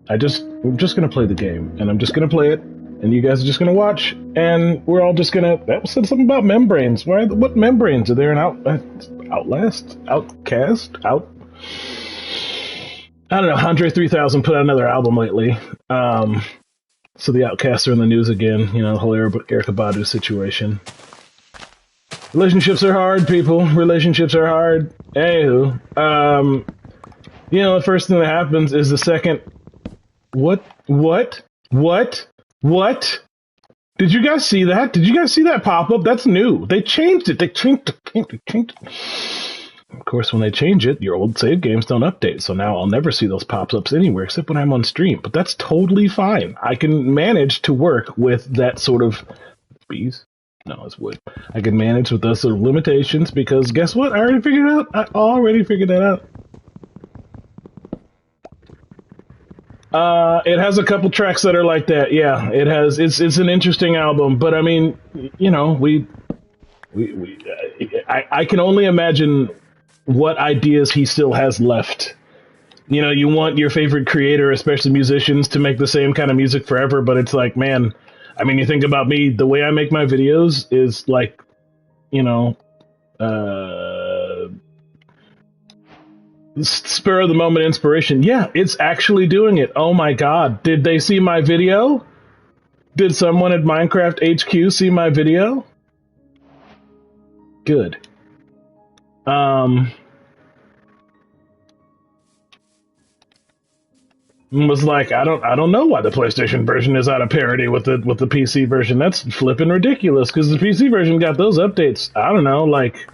I'm just gonna play the game, and I'm just gonna play it, and you guys are just gonna watch, and we're all just gonna. That said something about membranes. What membranes are there in Outlast, Outcast, I don't know. Andre 3000 put out another album lately. So the Outcasts are in the news again. You know, the whole Erykah Badu situation. Relationships are hard, people. Relationships are hard. Anywho, you know, the first thing that happens is the second. What? Did you guys see that? Did you guys see that pop up? That's new. They changed it. They changed it. Of course, when they change it, your old save games don't update. So now I'll never see those pop-ups anywhere except when I'm on stream. But that's totally fine. I can manage to work with that sort of bees. No, it's wood. I can manage with those sort of limitations because guess what? I already figured it out. I already figured that out. It has a couple tracks that are like that. Yeah, it has. It's an interesting album, but I mean, you know, I can only imagine what ideas he still has left. You know, you want your favorite creator, especially musicians, to make the same kind of music forever, but it's like, man, I mean, you think about me, the way I make my videos is like, you know, spur of the moment inspiration. Yeah, it's actually doing it. Oh my God. Did they see my video? Did someone at Minecraft HQ see my video? Good. Was like, I don't know why the PlayStation version is out of parity with the PC version. That's flipping ridiculous because the PC version got those updates. I don't know, like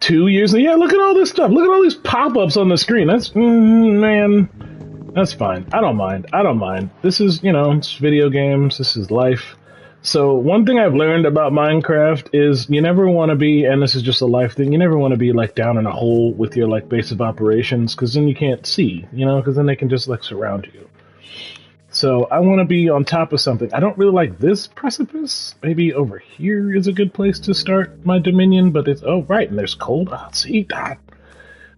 2 years. Yeah, look at all this stuff. Look at all these pop-ups on the screen. That's man, that's fine. I don't mind. This is, you know, it's video games. This is life. So one thing I've learned about Minecraft is you never want to be, and this is just a life thing, you never want to be like down in a hole with your like base of operations because then you can't see, you know, because then they can just like surround you. So I want to be on top of something. I don't really like this precipice. Maybe over here is a good place to start my dominion, but it's, oh, right, and there's cold. Oh, see,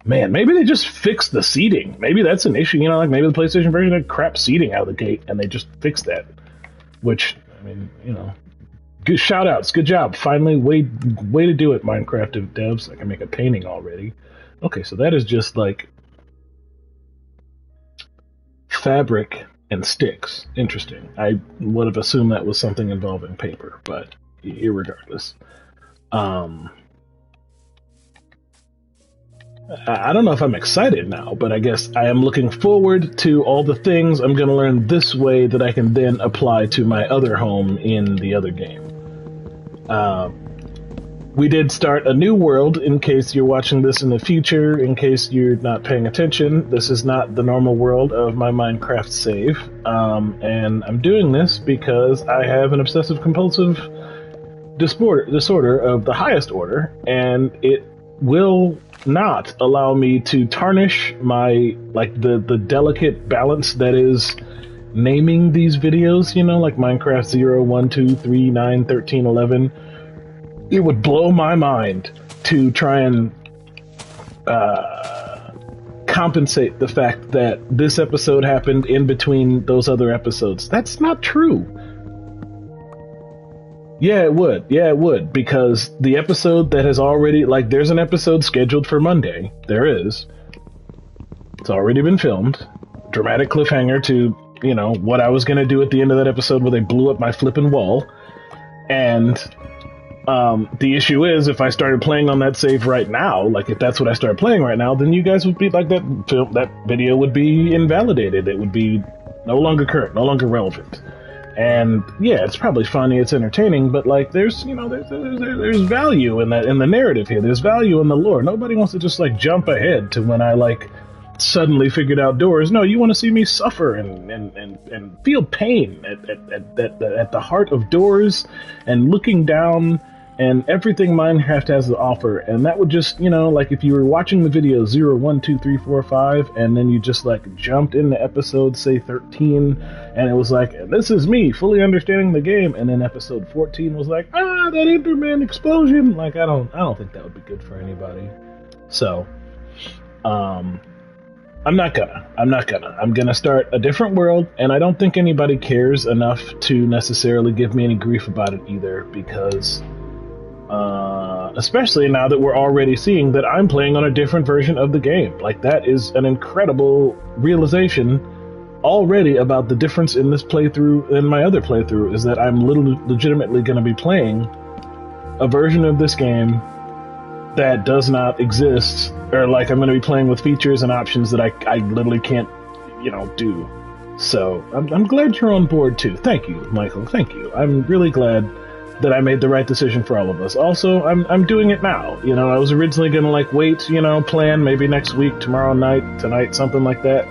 man, maybe they just fixed the seating. Maybe that's an issue, you know, like maybe the PlayStation version had crap seating out of the gate and they just fixed that, which, I mean, you know, good shout outs, good job. Finally, way to do it, Minecraft devs. I can make a painting already. Okay, so that is just like fabric and sticks. Interesting. I would have assumed that was something involving paper, but irregardless. I don't know if I'm excited now, but I guess I am looking forward to all the things I'm going to learn this way that I can then apply to my other home in the other game. We did start a new world, in case you're watching this in the future, in case you're not paying attention. This is not the normal world of my Minecraft save, and I'm doing this because I have an obsessive-compulsive disorder of the highest order, and it will not allow me to tarnish my, like, the delicate balance that is naming these videos, you know, like Minecraft 0, 1, 2, 3, 9, 13, 11. It would blow my mind to try and compensate the fact that this episode happened in between those other episodes. That's not true. Yeah, it would, because the episode that has already, like, there's an episode scheduled for Monday. There is. It's already been filmed. Dramatic cliffhanger to, you know, what I was going to do at the end of that episode where they blew up my flippin' wall. And the issue is, if I started playing on that save right now, like, if that's what I started playing right now, then you guys would be, like, that video would be invalidated. It would be no longer current, no longer relevant. And yeah, it's probably funny, it's entertaining, but like, there's, you know, there's value in that, in the narrative here. There's value in the lore. Nobody wants to just like jump ahead to when I like suddenly figured out doors. No, you want to see me suffer and feel pain at the heart of doors and looking down and everything Minecraft has to offer. And that would just, you know, like if you were watching the video 0, 1, 2, 3, 4, 5, and then you just like jumped into episode, say 13, and it was like, this is me fully understanding the game, and then episode 14 was like, that Enderman explosion. Like, I don't think that would be good for anybody. So, I'm not gonna. I'm gonna start a different world, and I don't think anybody cares enough to necessarily give me any grief about it either, because especially now that we're already seeing that I'm playing on a different version of the game. Like, that is an incredible realization already about the difference in this playthrough and my other playthrough, is that I'm legitimately going to be playing a version of this game that does not exist, or like I'm going to be playing with features and options that I literally can't, do. So I'm glad you're on board too. Thank you, Michael. Thank you. I'm really glad that I made the right decision for all of us. Also, I'm doing it now. I was originally going to wait, plan maybe next week, tomorrow night, tonight, something like that.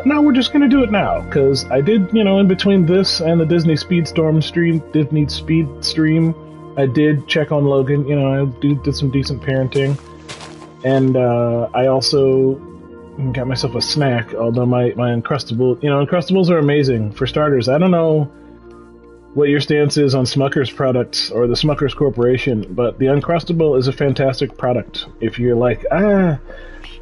No, we're just going to do it now, because I did, in between this and the Disney Speed stream, I did check on Logan. I did some decent parenting, and I also got myself a snack. Although my Uncrustable, Uncrustables are amazing. For starters, I don't know what your stance is on Smucker's products or the Smucker's Corporation, but the Uncrustable is a fantastic product. If you're like,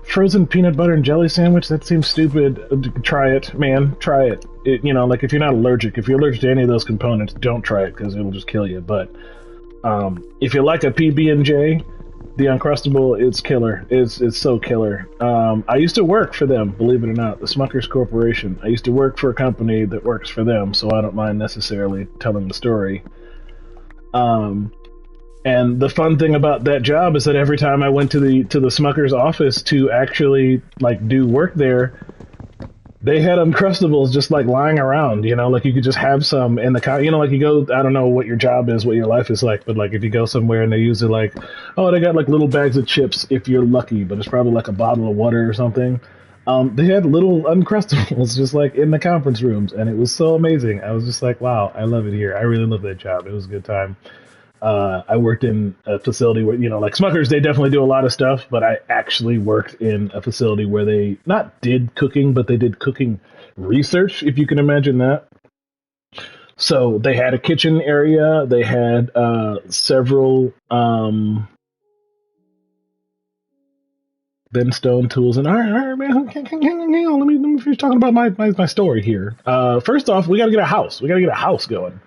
frozen peanut butter and jelly sandwich, that seems stupid. Try it, man. Try it. If you're not allergic, if you're allergic to any of those components, don't try it, because it'll just kill you. But if you like a PB&J, the Uncrustable, it's killer. It's so killer. I used to work for them, believe it or not, the Smucker's Corporation. I used to work for a company that works for them, so I don't mind necessarily telling the story. And the fun thing about that job is that every time I went to the Smucker's office to actually do work there, they had Uncrustables just lying around, you could just have some in the you go, I don't know what your job is, what your life is like, but if you go somewhere and they usually they got little bags of chips if you're lucky, but it's probably a bottle of water or something. They had little Uncrustables just in the conference rooms, and it was so amazing. I was just wow, I love it here. I really love that job. It was a good time. I worked in a facility where, Smuckers, they definitely do a lot of stuff, but I actually worked in a facility where they not did cooking, but they did cooking research, if you can imagine that. So they had a kitchen area, they had several Benstone tools, and all right, man, hang on, let me finish talking about my story here. First off, we gotta get a house. We gotta get a house going.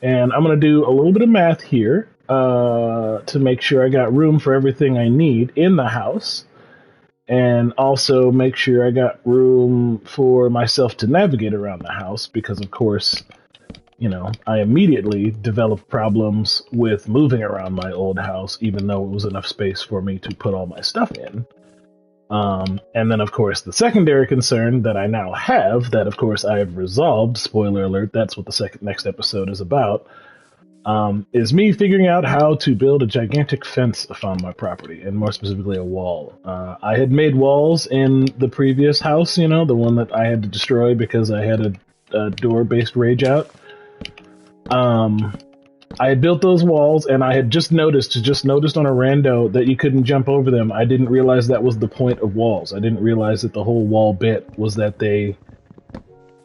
And I'm going to do a little bit of math here to make sure I got room for everything I need in the house. And also make sure I got room for myself to navigate around the house, because, of course, I immediately developed problems with moving around my old house, even though it was enough space for me to put all my stuff in. And then, of course, the secondary concern that I now have, that, of course, I have resolved, spoiler alert, that's what the next episode is about, is me figuring out how to build a gigantic fence on my property, and more specifically a wall. I had made walls in the previous house, the one that I had to destroy because I had a door-based rage out. I had built those walls, and I had just noticed on a rando that you couldn't jump over them. I didn't realize that was the point of walls. I didn't realize that the whole wall bit was that they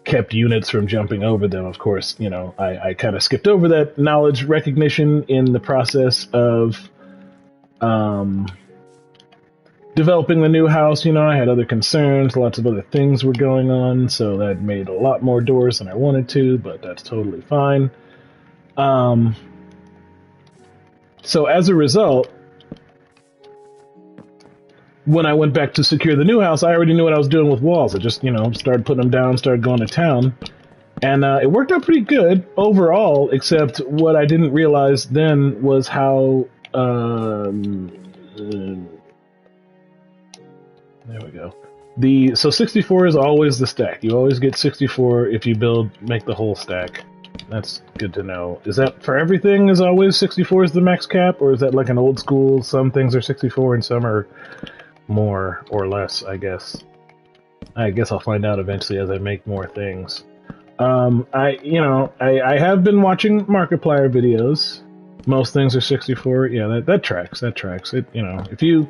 kept units from jumping over them. Of course, I kind of skipped over that knowledge recognition in the process of developing the new house. I had other concerns, lots of other things were going on, so that made a lot more doors than I wanted to, but that's totally fine. So as a result, when I went back to secure the new house, I already knew what I was doing with walls. I just, started putting them down, started going to town, and it worked out pretty good overall, except what I didn't realize then was how, there we go. So 64 is always the stack. You always get 64 if you make the whole stack. That's good to know. Is that for everything, is always 64 is the max cap, or is that an old school, some things are 64 and some are more or less, I guess? I guess I'll find out eventually as I make more things. I have been watching Markiplier videos. Most things are 64. Yeah, that tracks. It, if you...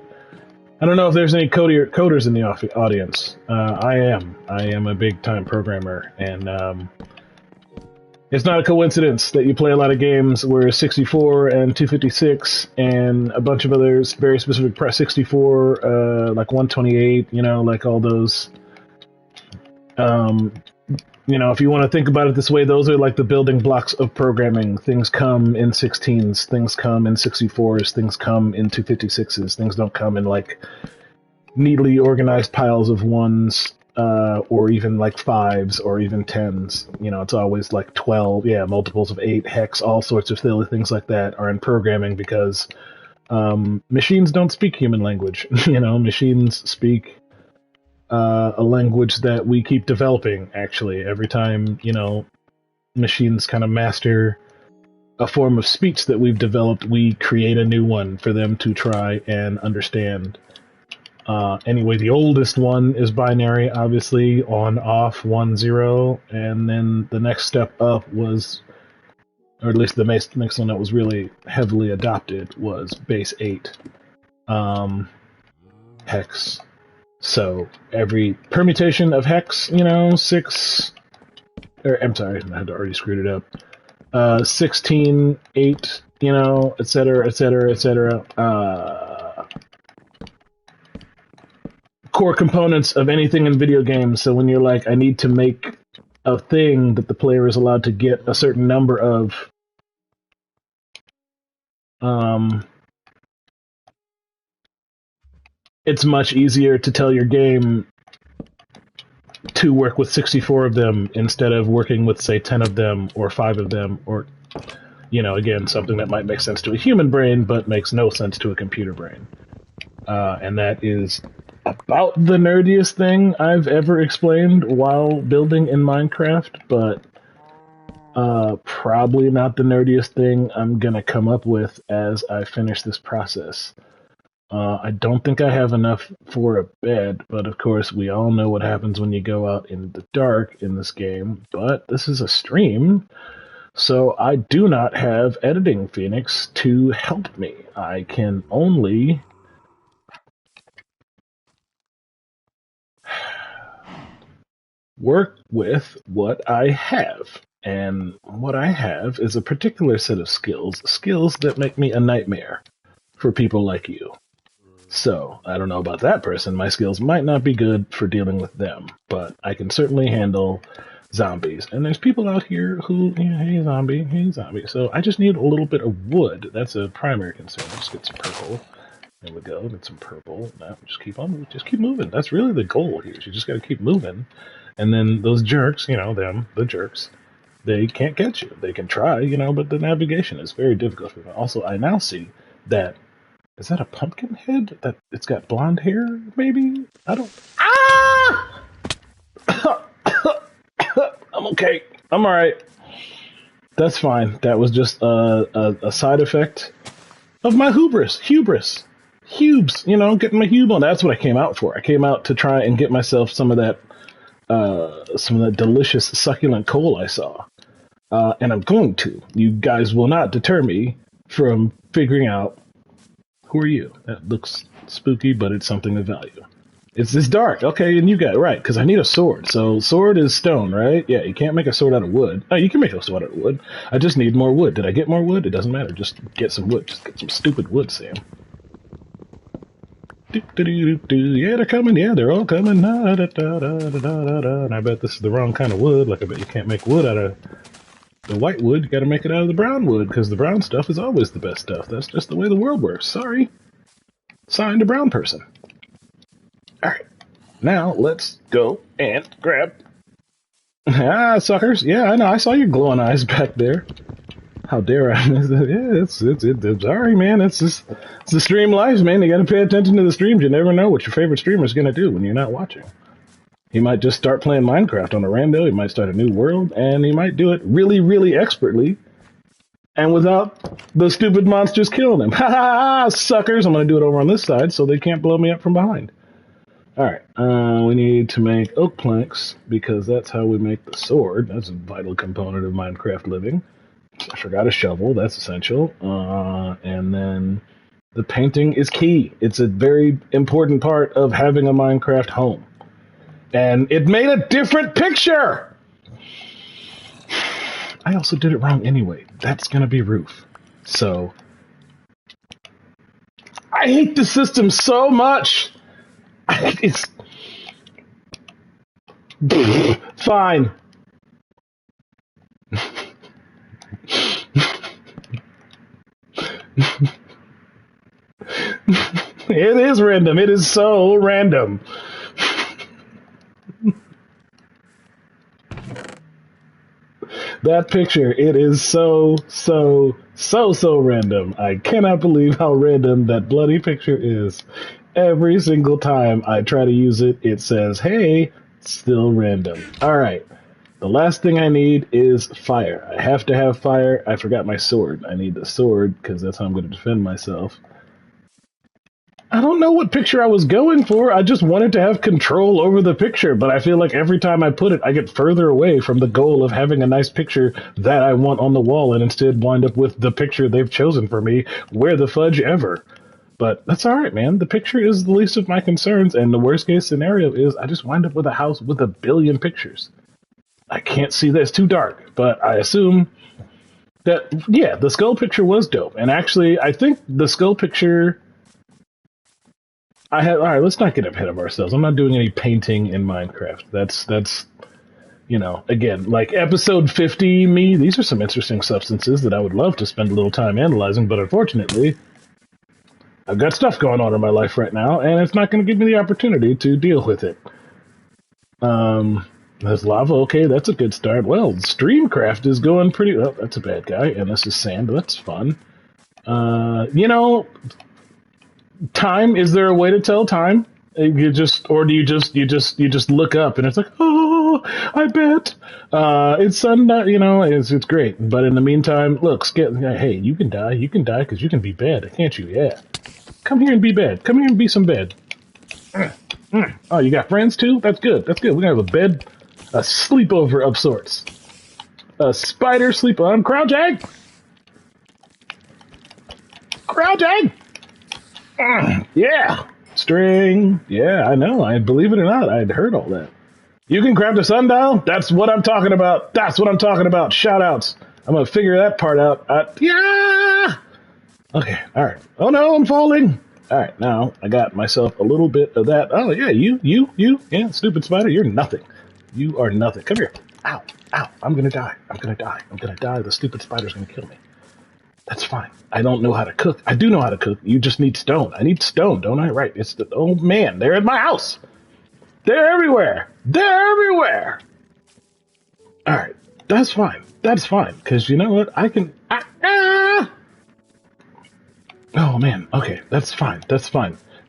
I don't know if there's any coders in the audience. I am a big-time programmer, and It's not a coincidence that you play a lot of games where 64 and 256 and a bunch of others, very specific press 64, like 128, like all those. If you want to think about it this way, those are like the building blocks of programming. Things come in 16s, things come in 64s, things come in 256s. Things don't come in like neatly organized piles of ones. Or even like 5s or even 10s. It's always like 12, multiples of 8, hex, all sorts of silly things like that are in programming because machines don't speak human language. Machines speak a language that we keep developing, actually. Every time, machines kind of master a form of speech that we've developed, we create a new one for them to try and understand. Anyway, the oldest one is binary, obviously, on, off, 1, 0, and then the next step up was, or at least the next one that was really heavily adopted was base 8, hex. So every permutation of hex, 6, I'm sorry, I had already screwed it up, 16, 8, et cetera, et cetera, et cetera, core components of anything in video games. So when you're like, I need to make a thing that the player is allowed to get a certain number of, it's much easier to tell your game to work with 64 of them instead of working with, say, 10 of them or 5 of them, or, again, something that might make sense to a human brain but makes no sense to a computer brain. And that is about the nerdiest thing I've ever explained while building in Minecraft, but probably not the nerdiest thing I'm gonna come up with as I finish this process. I don't think I have enough for a bed, but of course we all know what happens when you go out in the dark in this game, but this is a stream, so I do not have Editing Phoenix to help me. I can only work with what I have. And what I have is a particular set of skills that make me a nightmare for people like you. So, I don't know about that person. My skills might not be good for dealing with them, but I can certainly handle zombies. And there's people out here who, hey zombie. So I just need a little bit of wood. That's a primary concern. Let's get some purple. There we go. Get some purple. Now, just keep moving. That's really the goal here. You just got to keep moving. And then those jerks, the jerks, they can't get you. They can try, but the navigation is very difficult for them. Also, I now see that, is that a pumpkin head? That it's got blonde hair, maybe? I don't... Ah! I'm okay. I'm alright. That's fine. That was just a side effect of my hubris. Hubes, getting my hube on. That's what I came out for. I came out to try and get myself some of that delicious succulent coal I saw. And I'm going to. You guys will not deter me from figuring out, who are you? That looks spooky, but it's something of value. It's dark. Okay, and you got it right, because I need a sword. So sword is stone, right? Yeah, you can't make a sword out of wood. Oh, you can make a sword out of wood. I just need more wood. Did I get more wood? It doesn't matter. Just get some wood. Just get some stupid wood, Sam. Yeah, they're coming. Yeah, they're all coming. And I bet this is the wrong kind of wood. Like, I bet you can't make wood out of the white wood. You gotta make it out of the brown wood, because the brown stuff is always the best stuff. That's just the way the world works. Sorry. Signed, a brown person. Alright. Now, let's go and grab... Ah, suckers. Yeah, I know. I saw your glowing eyes back there. How dare I? Yeah, it's sorry, man. It's the stream life, man. You gotta pay attention to the streams. You never know what your favorite streamer is gonna do when you're not watching. He might just start playing Minecraft on a rando. He might start a new world, and he might do it really, really expertly, and without the stupid monsters killing him. Ha ha ha! Suckers! I'm gonna do it over on this side so they can't blow me up from behind. Alright, we need to make oak planks, because that's how we make the sword. That's a vital component of Minecraft living. I forgot a shovel, that's essential. And then the painting is key. It's a very important part of having a Minecraft home. And it made a different picture! I also did it wrong anyway. That's gonna be roof. So I hate the system so much. It's fine. It is random. It is so random. That picture, it is so random. I cannot believe how random that bloody picture is. Every single time I try to use it, it says, hey, still random. All right. The last thing I need is fire. I have to have fire. I forgot my sword. I need the sword because that's how I'm going to defend myself. I don't know what picture I was going for. I just wanted to have control over the picture, but I feel like every time I put it, I get further away from the goal of having a nice picture that I want on the wall and instead wind up with the picture they've chosen for me. Where the fudge ever? But that's all right, man. The picture is the least of my concerns, and the worst case scenario is I just wind up with a house with a billion pictures. I can't see this, too dark, but I assume that, yeah, the skull picture was dope. And actually, I think the skull picture... all right, let's not get ahead of ourselves. I'm not doing any painting in Minecraft. That's, you know, again, like episode 50 me, these are some interesting substances that I would love to spend a little time analyzing, but unfortunately, I've got stuff going on in my life right now, and it's not going to give me the opportunity to deal with it. There's lava. Okay, that's a good start. Well, Streamcraft is going pretty... well, that's a bad guy, and this is sand. That's fun. You know... time, is there a way to tell time? You just, or do you just look up and it's like, oh, I bet it's sundown. You know, it's great. But in the meantime, look, hey, you can die because you can be bad, can't you? Yeah, come here and be bad. Come here and be some bad. Oh, you got friends too? That's good. That's good. We're gonna have a bed, a sleepover of sorts. A spider sleep on crouching. Crouching. Yeah, string. Yeah, I know. I believe it or not, I'd heard all that. You can craft a sundial? That's what I'm talking about. That's what I'm talking about. Shout outs. I'm gonna figure that part out. Yeah. Okay. All right. Oh no, I'm falling. All right. Now I got myself a little bit of that. Oh yeah, you. Yeah, stupid spider. You're nothing. You are nothing. Come here. Ow. I'm gonna die. I'm gonna die. The stupid spider's gonna kill me. That's fine. I don't know how to cook. I do know how to cook. You just need stone. I need stone, don't I? Right. It's the... oh, man. They're at my house. They're everywhere. All right. That's fine. Because you know what? I can... Oh, man. Okay. That's fine.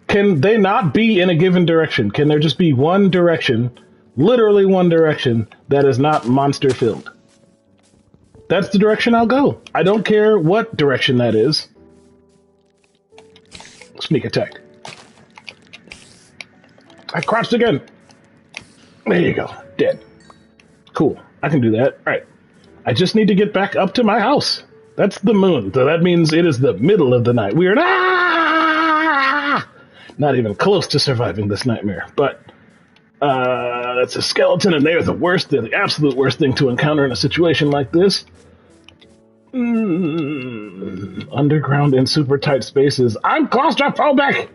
Can they not be in a given direction? Can there just be one direction, literally one direction, that is not monster-filled? That's the direction I'll go. I don't care what direction that is. Sneak attack. I crouched again. There you go. Dead. Cool. I can do that. All right. I just need to get back up to my house. That's the moon. So that means it is the middle of the night. We are not even close to surviving this nightmare. But that's a skeleton, and they're the absolute worst thing to encounter in a situation like this. Underground in super tight spaces. I'm claustrophobic!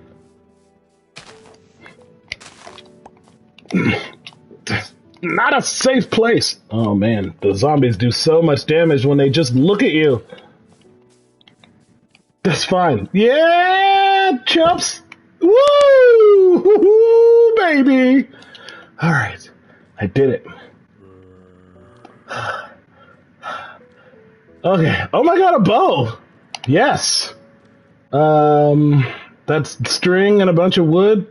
Not a safe place. Oh man, the zombies do so much damage when they just look at you. That's fine. Yeah, chumps! Woo! Woo-hoo, baby! Alright, I did it. Okay. Oh my god, a bow! Yes! That's string and a bunch of wood.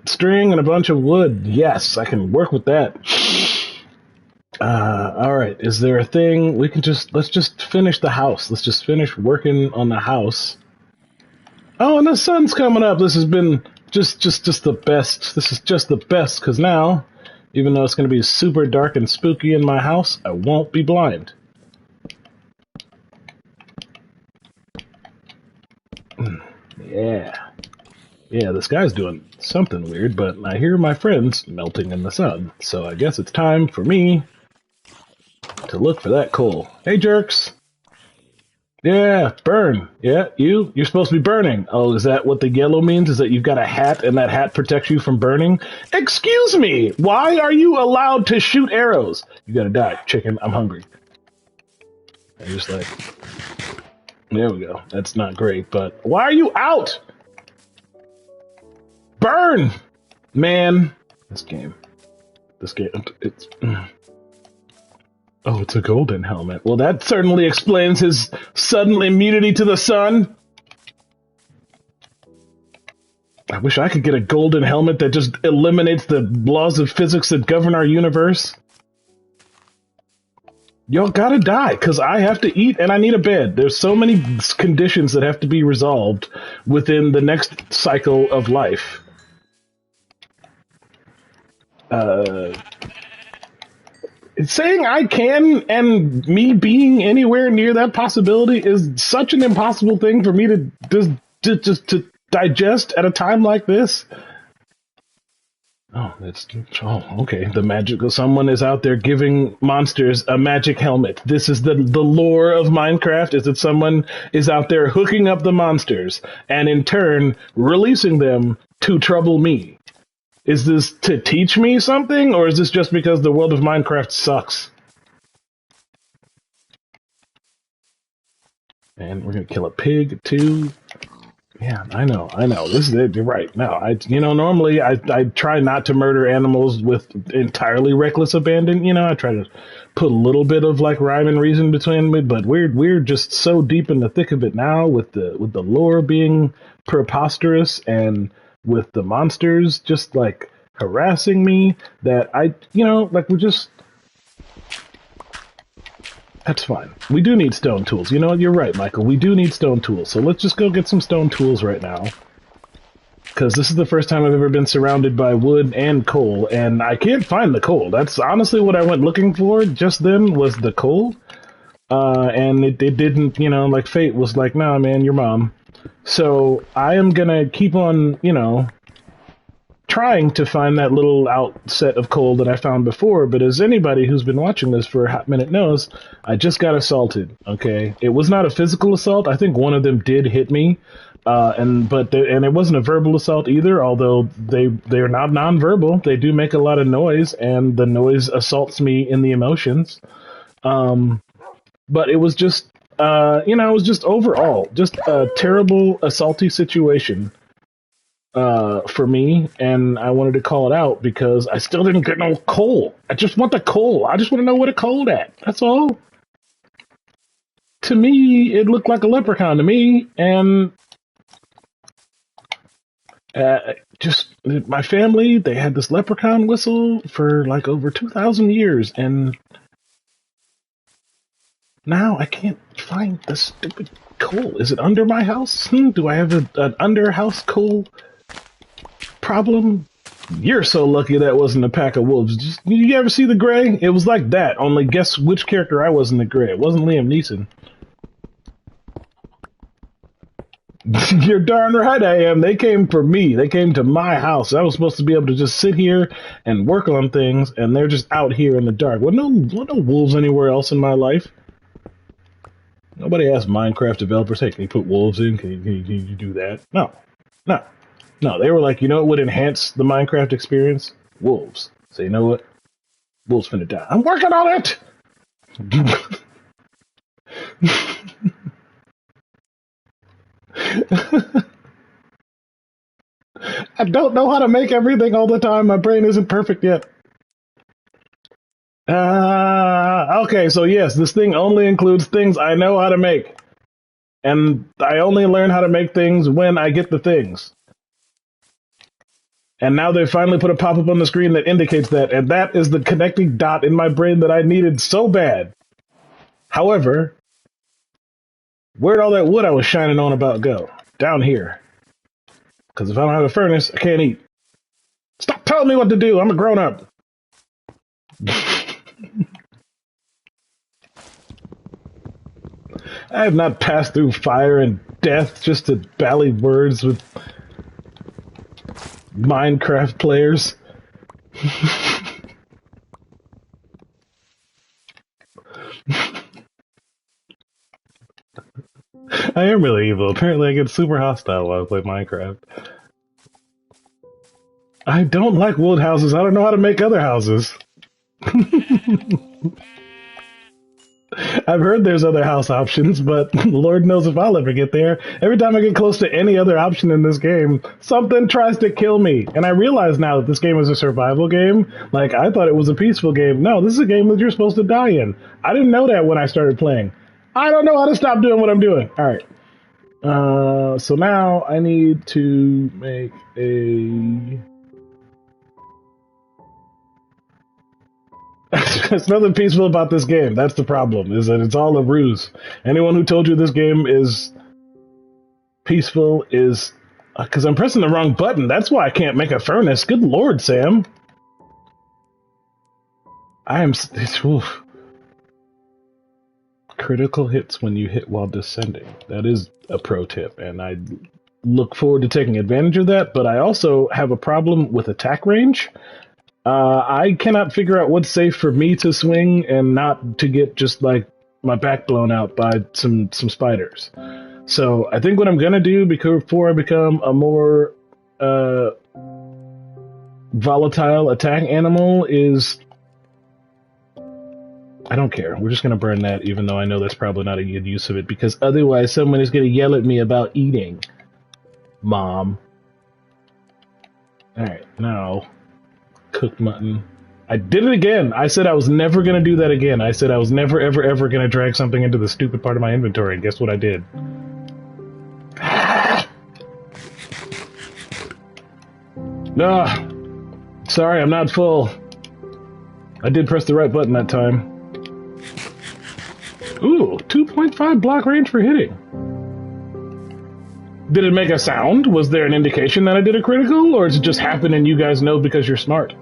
Yes, I can work with that. Alright, is there a thing we can let's just finish the house. Let's just finish working on the house. Oh, and the sun's coming up. This has been just the best. This is just the best, because now, even though it's going to be super dark and spooky in my house, I won't be blind. Yeah. Yeah, this guy's doing something weird, but I hear my friends melting in the sun, so I guess it's time for me to look for that coal. Hey, jerks. Yeah, burn. Yeah, you're supposed to be burning. Oh, is that what the yellow means? Is that you've got a hat and that hat protects you from burning? Excuse me, why are you allowed to shoot arrows? You gotta die, chicken. I'm hungry. I just like, there we go. That's not great, but why are you out? Burn! Man, this game, it's... Oh, it's a golden helmet. Well, that certainly explains his sudden immunity to the sun. I wish I could get a golden helmet that just eliminates the laws of physics that govern our universe. Y'all gotta die, because I have to eat and I need a bed. There's so many conditions that have to be resolved within the next cycle of life. Saying I can and me being anywhere near that possibility is such an impossible thing for me to just to digest at a time like this. Oh, okay. The magical someone is out there giving monsters a magic helmet. This is the lore of Minecraft, is that someone is out there hooking up the monsters and in turn releasing them to trouble me. Is this to teach me something, or is this just because the world of Minecraft sucks? And we're gonna kill a pig too. Yeah, I know. This is it. You're right. No, normally I try not to murder animals with entirely reckless abandon. I try to put a little bit of like rhyme and reason between me, but we're just so deep in the thick of it now with the lore being preposterous and with the monsters just like harassing me that we're just. That's fine. We do need stone tools. You know what? You're right, Michael. We do need stone tools. So let's just go get some stone tools right now. Because this is the first time I've ever been surrounded by wood and coal, and I can't find the coal. That's honestly what I went looking for just then, was the coal. And it didn't, like fate was like, nah, man, your mom. So I am gonna keep on, trying to find that little outset of coal that I found before, but as anybody who's been watching this for a hot minute knows, I just got assaulted, okay? It was not a physical assault. I think one of them did hit me, and it wasn't a verbal assault either, although they're not nonverbal. They do make a lot of noise, and the noise assaults me in the emotions. But it was just, it was just overall, just a terrible, assaulty situation. For me, and I wanted to call it out because I still didn't get no coal. I just want the coal. I just want to know where the coal at. That's all. To me, it looked like a leprechaun to me, and just my family, they had this leprechaun whistle for like over 2,000 years, and now I can't find the stupid coal. Is it under my house? Do I have an under-house coal problem? You're so lucky that wasn't a pack of wolves. You ever see The Gray? It was like that, only guess which character I was in The Gray. It wasn't Liam Neeson. You're darn right I am. They came for me. They came to my house. I was supposed to be able to just sit here and work on things, and they're just out here in the dark. Well, no wolves anywhere else in my life. Nobody asked Minecraft developers, hey, can you put wolves in? Can you do that? No. No, they were like, you know what would enhance the Minecraft experience? Wolves. So you know what? Wolves finna die. I'm working on it! I don't know how to make everything all the time. My brain isn't perfect yet. Okay, so yes, this thing only includes things I know how to make. And I only learn how to make things when I get the things. And now they finally put a pop-up on the screen that indicates that, and that is the connecting dot in my brain that I needed so bad. However, where'd all that wood I was shining on about go? Down here. Because if I don't have a furnace, I can't eat. Stop telling me what to do, I'm a grown-up. I have not passed through fire and death just to bally words with Minecraft players. I am really evil. Apparently I get super hostile while I play Minecraft. I don't like wood houses. I don't know how to make other houses. I've heard there's other house options, but Lord knows if I'll ever get there. Every time I get close to any other option in this game, something tries to kill me. And I realize now that this game is a survival game. Like, I thought it was a peaceful game. No, this is a game that you're supposed to die in. I didn't know that when I started playing. I don't know how to stop doing what I'm doing. All right. So now I need to make a... There's nothing peaceful about this game. That's the problem, is that it's all a ruse. Anyone who told you this game is peaceful is... Because I'm pressing the wrong button. That's why I can't make a furnace. Good lord, Sam. I am... Oof. Critical hits when you hit while descending. That is a pro tip, and I look forward to taking advantage of that, but I also have a problem with attack range. I cannot figure out what's safe for me to swing and not to get just like my back blown out by some spiders. So I think what I'm gonna do before I become a more volatile attack animal is I don't care. We're just gonna burn that, even though I know that's probably not a good use of it, because otherwise someone is gonna yell at me about eating. Mom. All right, now. Cooked mutton. I did it again. I said I was never going to do that again. I said I was never, ever, ever going to drag something into the stupid part of my inventory. And guess what I did? Sorry, I'm not full. I did press the right button that time. Ooh, 2.5 block range for hitting. Did it make a sound? Was there an indication that I did a critical? Or does it just happen and you guys know because you're smart?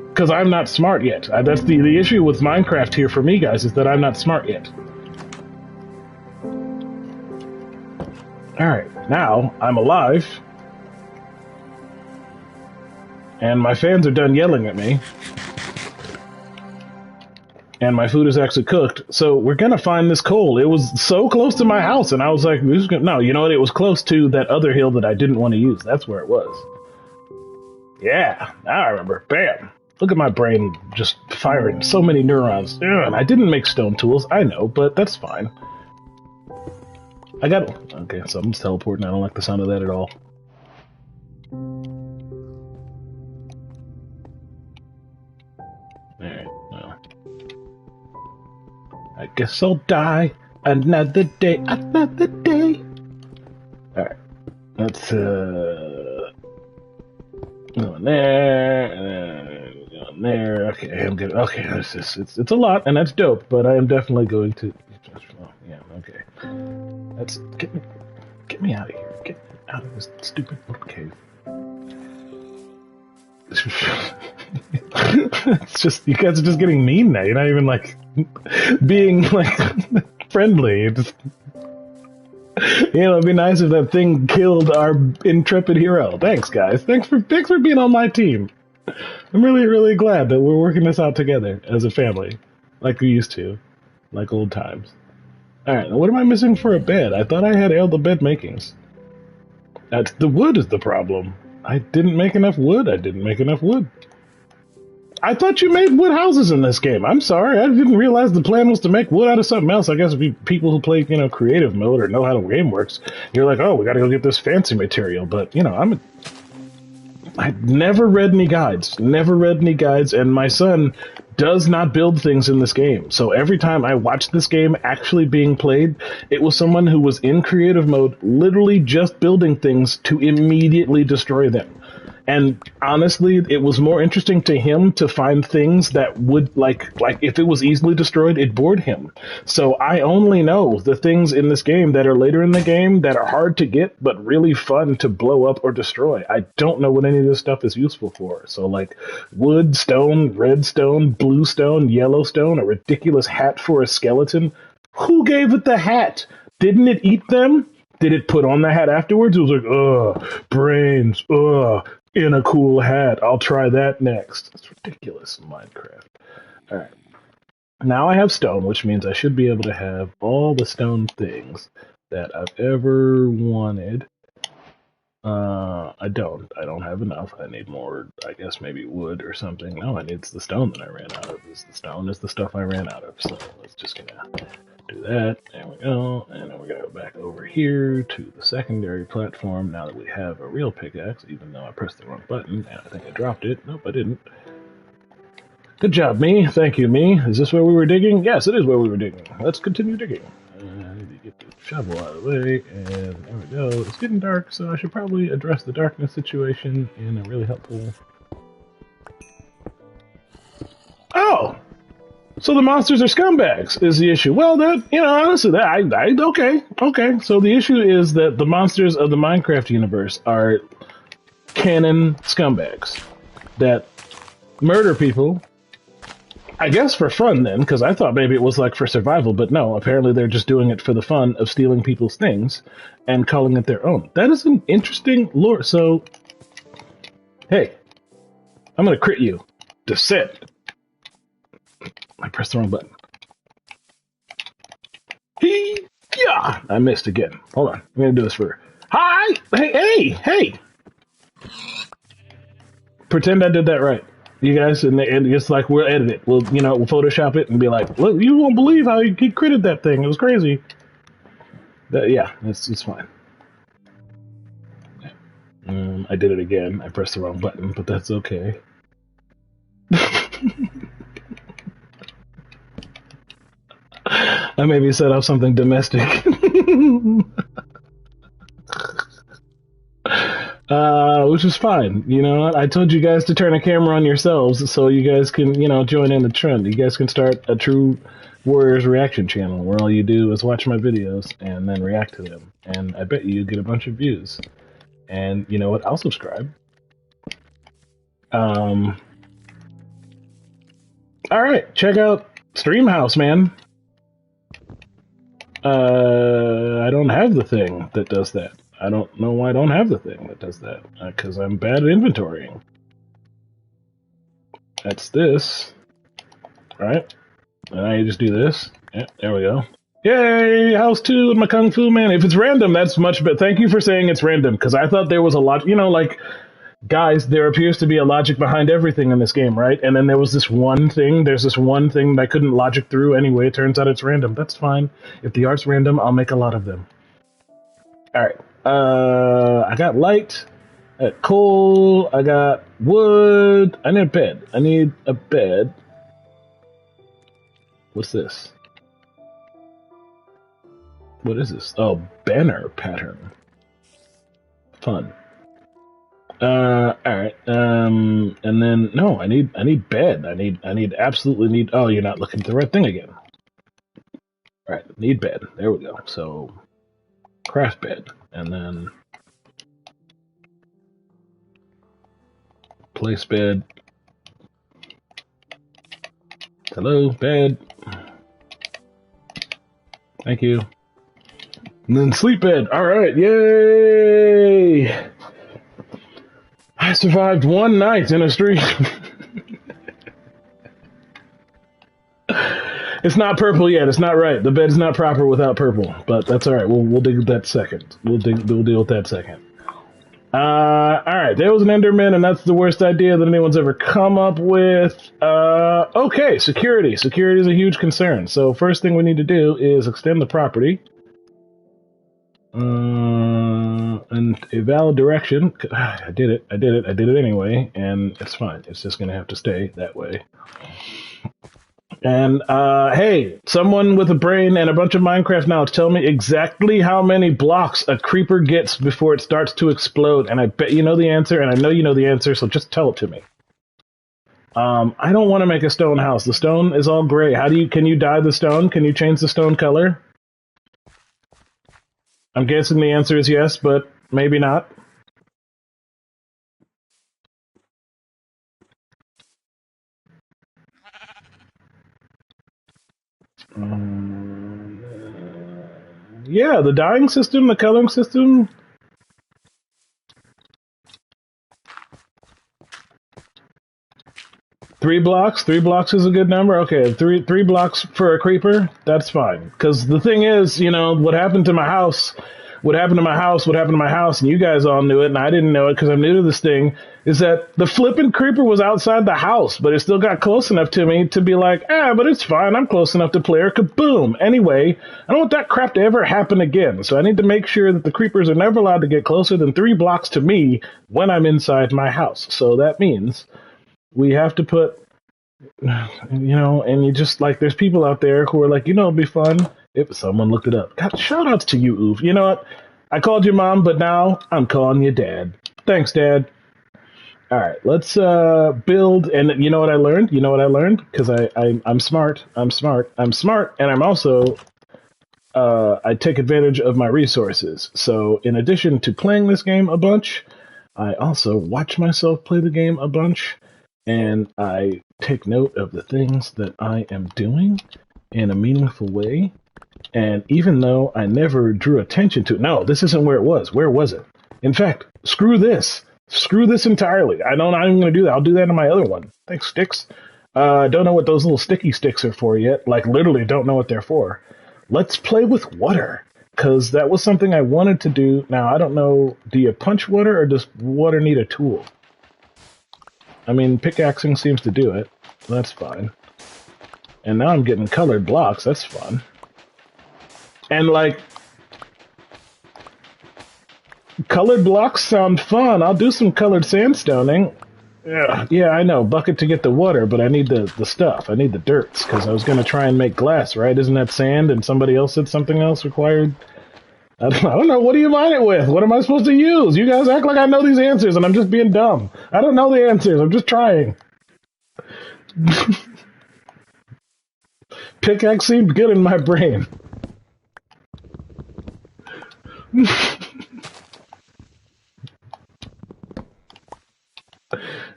Because I'm not smart yet. That's the issue with Minecraft here for me, guys, is that I'm not smart yet. Alright, now I'm alive. And my fans are done yelling at me. And my food is actually cooked, so we're gonna find this coal. It was so close to my house, and I was like, no, you know what? It was close to that other hill that I didn't want to use. That's where it was. Yeah, now I remember. Bam! Look at my brain just firing so many neurons. Ugh, and I didn't make stone tools, I know, but that's fine. I got... Okay, something's teleporting. I don't like the sound of that at all. Alright, well... I guess I'll die another day, another day. Alright. Let's, going there, going there. Okay, I'm good. Okay, it's a lot, and that's dope, but I am definitely going to... Oh, yeah, okay. Let's... Get me out of here. Get me out of this stupid little cave. It's just, you guys are just getting mean now. You're not even, like... being like friendly. Just, you know, it'd be nice if that thing killed our intrepid hero. Thanks, guys. Thanks for being on my team. I'm really, really glad that we're working this out together as a family, like we used to, like old times. All right, now what am I missing for a bed? I thought I had all the bed makings. That's the wood is the problem. I didn't make enough wood. I thought you made wood houses in this game. I'm sorry. I didn't realize the plan was to make wood out of something else. I guess people who play, you know, creative mode or know how the game works, you're like, oh, we got to go get this fancy material. But, you know, I never read any guides. And my son does not build things in this game. So every time I watched this game actually being played, it was someone who was in creative mode, literally just building things to immediately destroy them. And honestly, it was more interesting to him to find things that would, like if it was easily destroyed, it bored him. So I only know the things in this game that are later in the game that are hard to get, but really fun to blow up or destroy. I don't know what any of this stuff is useful for. So like wood, stone, redstone, blue stone, yellow stone, a ridiculous hat for a skeleton. Who gave it the hat? Didn't it eat them? Did it put on the hat afterwards? It was like, ugh, brains, ugh. In a cool hat. I'll try that next. It's ridiculous in Minecraft. Alright. Now I have stone, which means I should be able to have all the stone things that I've ever wanted. I don't. I don't have enough. I need more, I guess maybe wood or something. No, it's the stone that I ran out of. The stone is the stuff I ran out of. So let's just gonna do that. There we go. And then we're gonna go back over here to the secondary platform now that we have a real pickaxe, even though I pressed the wrong button and I think I dropped it. Nope, I didn't. Good job, me. Thank you, me. Is this where we were digging? Yes, it is where we were digging. Let's continue digging. I need to get the shovel out of the way, and there we go. It's getting dark, so I should probably address the darkness situation in a really helpful... Oh! So the monsters are scumbags, is the issue. Well, that, honestly, okay. So the issue is that the monsters of the Minecraft universe are canon scumbags that murder people, I guess for fun then, because I thought maybe it was like for survival, but no, apparently they're just doing it for the fun of stealing people's things and calling it their own. That is an interesting lore. So, hey, I'm going to crit you. Descent. I pressed the wrong button. Yeah, I missed again. Hold on. I'm going to do this for... Hi! Hey! Pretend I did that right. You guys, and it's like we'll edit it. We'll Photoshop it and be like, look, you won't believe how he critted that thing. It was crazy. Yeah, it's fine. I did it again. I pressed the wrong button, but that's okay. I maybe set up something domestic. Which is fine. I told you guys to turn a camera on yourselves so you guys can, join in the trend. You guys can start a true Warriors reaction channel where all you do is watch my videos and then react to them. And I bet you get a bunch of views. And you know what? I'll subscribe. Alright, check out Streamhouse, man. I don't have the thing that does that. I don't know why I don't have the thing that does that. Because I'm bad at inventorying. That's this. Right? And I just do this. Yeah, there we go. Yay! House 2 with my Kung Fu Man. If it's random, that's much better. Thank you for saying it's random, because I thought there was a lot, guys, there appears to be a logic behind everything in this game, right? And then there's this one thing that I couldn't logic through anyway. It turns out it's random. That's fine. If the art's random, I'll make a lot of them. Alright. I got light. I got coal. I got wood. I need a bed. What's this? What is this? Oh, banner pattern. Fun. Alright. And then no, I need bed. Absolutely need. Oh, you're not looking at the right thing again. Alright, need bed. There we go. So craft bed. And then place bed. Hello, bed. Thank you. And then sleep bed. Alright, yay! I survived one night in a stream. It's not purple yet. It's not right. The bed's not proper without purple, but that's all right. We'll dig with that second. We'll deal with that second. All right. There was an Enderman, and that's the worst idea that anyone's ever come up with. Okay. Security. Security is a huge concern. So first thing we need to do is extend the property. And a valid direction. I did it anyway, and it's fine. It's just gonna have to stay that way. And, hey, someone with a brain and a bunch of Minecraft knowledge, tell me exactly how many blocks a creeper gets before it starts to explode. And I bet you know the answer, and I know you know the answer, so just tell it to me. I don't want to make a stone house. The stone is all gray. Can you dye the stone? Can you change the stone color? I'm guessing the answer is yes, but maybe not. Yeah, the dyeing system, the coloring system. 3 blocks. 3 blocks is a good number. Okay, three blocks for a creeper. That's fine. Because the thing is, you know, what happened to my house, and you guys all knew it, and I didn't know it because I'm new to this thing, is that the flipping creeper was outside the house, but it still got close enough to me to be like, but it's fine. I'm close enough to play her. Kaboom. Anyway, I don't want that crap to ever happen again, so I need to make sure that the creepers are never allowed to get closer than 3 blocks to me when I'm inside my house. So that means we have to put, you know, and you just, like, there's people out there who are like, you know, it'd be fun if someone looked it up. God, shout outs to you, Oof. You know what? I called you mom, but now I'm calling you dad. Thanks, dad. All right, let's build. And you know what I learned? Because I'm smart. And I'm also, I take advantage of my resources. So in addition to playing this game a bunch, I also watch myself play the game a bunch. And I take note of the things that I am doing in a meaningful way. And even though I never drew attention to it, no, this isn't where it was. Where was it? In fact, screw this. Screw this entirely. I'm not even going to do that. I'll do that in my other one. Thanks, sticks. Don't know what those little sticky sticks are for yet. Like, literally don't know what they're for. Let's play with water. Because that was something I wanted to do. Now, I don't know, do you punch water or does water need a tool? I mean, pickaxing seems to do it. That's fine. And now I'm getting colored blocks. That's fun. And, like, colored blocks sound fun. I'll do some colored sandstoning. Yeah, I know. Bucket to get the water, but I need the stuff. I need the dirts, because I was going to try and make glass, right? Isn't that sand? And somebody else said something else required? I don't know. What do you mine it with? What am I supposed to use? You guys act like I know these answers, and I'm just being dumb. I don't know the answers. I'm just trying. Pickaxe seemed good in my brain.